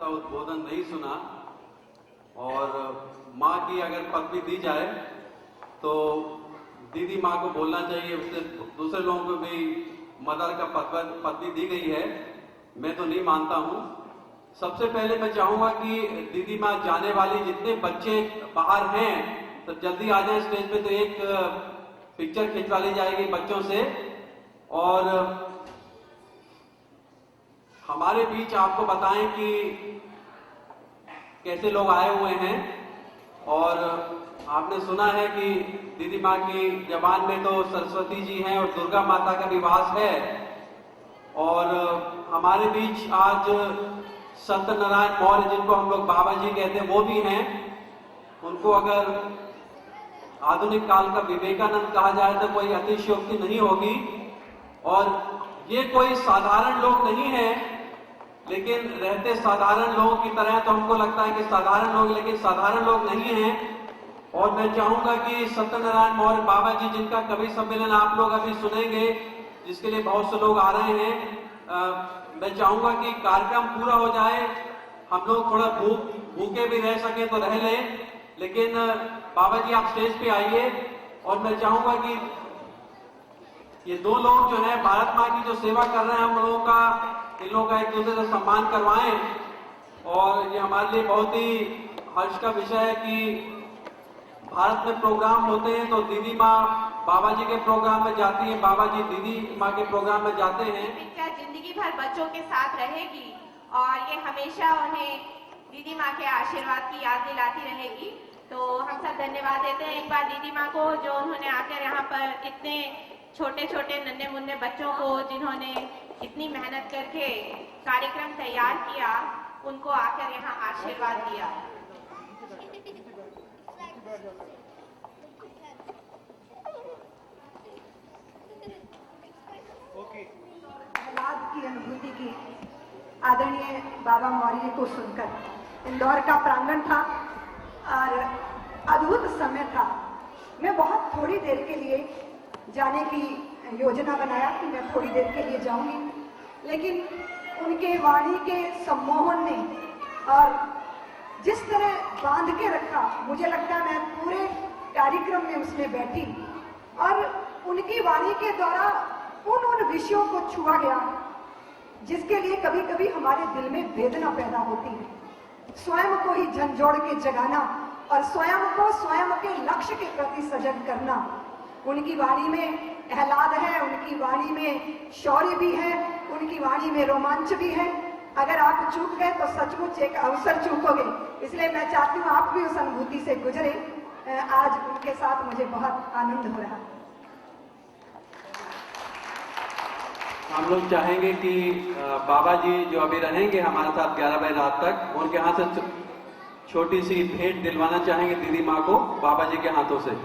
का उद्बोधन नहीं सुना और माँ की अगर पदवी दी जाए तो दीदी माँ को बोलना चाहिए, उससे दूसरे लोगों को भी मदर का पदवी दी गई है। मैं तो नहीं मानता हूँ। सबसे पहले मैं चाहूंगा कि दीदी माँ जाने वाली जितने बच्चे बाहर हैं तो जल्दी आ जाए स्टेज पे, तो एक पिक्चर खिंचवा ली जाएगी बच्चों से। और हमारे बीच आपको बताएं कि कैसे लोग आए हुए हैं। और आपने सुना है कि दीदी माँ की जबान में तो सरस्वती जी हैं और दुर्गा माता का भी वास है। और हमारे बीच आज सत्यनारायण मौर्य, जिनको हम लोग बाबा जी कहते हैं, वो भी हैं। उनको अगर आधुनिक काल का विवेकानंद कहा जाए तो कोई अतिशयोक्ति नहीं होगी। और ये कोई साधारण लोग नहीं हैं, लेकिन रहते साधारण लोगों की तरह, तो हमको लगता है कि साधारण लोग, लेकिन साधारण लोग नहीं हैं। और मैं चाहूंगा कि सत्यनारायण मौर्य बाबा जी, जिनका कवि सम्मेलन आप लोग अभी सुनेंगे, जिसके लिए बहुत से लोग आ रहे हैं, मैं चाहूंगा कि कार्यक्रम पूरा हो जाए, हम लोग थोड़ा भूखे भी रह सके तो रह लें, लेकिन बाबा जी आप स्टेज पे आइए। और मैं चाहूंगा कि ये दो लोग जो है भारत माँ की जो सेवा कर रहे हैं, हम लोगों का, इन लोगों का एक दूसरे से सम्मान करवाएं। और ये हमारे लिए बहुत ही हर्ष का विषय है कि भारत में प्रोग्राम होते हैं तो दीदी माँ बाबा जी के प्रोग्राम में जाती है, बाबा जी दीदी माँ के प्रोग्राम में जाते हैं। पिक्चर जिंदगी भर बच्चों के साथ रहेगी और ये हमेशा उन्हें दीदी माँ के आशीर्वाद की याद दिलाती रहेगी। तो हम सब धन्यवाद देते हैं एक बार दीदी माँ को, जो उन्होंने आकर यहाँ पर इतने छोटे छोटे नन्हे मुन्ने बच्चों को, जिन्होंने इतनी मेहनत करके कार्यक्रम तैयार किया, उनको आकर यहाँ आशीर्वाद दिया। आह्लाद की अनुभूति की आदरणीय बाबा मौर्य को सुनकर इंदौर का प्रांगण था और अद्भुत समय था। मैं बहुत थोड़ी देर के लिए जाने की योजना बनाया कि मैं थोड़ी देर के लिए जाऊंगी, लेकिन उनके वाणी के सम्मोहन ने और जिस तरह बांध के रखा, मुझे लगता है मैं पूरे कार्यक्रम में उसमें बैठी और उनकी वाणी के द्वारा उन विषयों को छुआ गया जिसके लिए कभी कभी हमारे दिल में वेदना पैदा होती है। स्वयं को ही झंझोड़ के जगाना और स्वयं को स्वयं के लक्ष्य के प्रति सजग करना। उनकी वाणी में आह्लाद है, उनकी वाणी में शौर्य भी है, उनकी वाणी में रोमांच भी है। अगर आप चूक गए तो सचमुच एक अवसर चूकोगे, इसलिए मैं चाहती हूँ आप भी उस अनुभूति से गुजरे। आज उनके साथ मुझे बहुत आनंद हो रहा है। हम लोग चाहेंगे कि बाबा जी जो अभी रहेंगे हमारे साथ 11 बजे रात तक, उनके हाथ से छोटी सी भेंट दिलवाना चाहेंगे दीदी माँ को बाबा जी के हाथों से।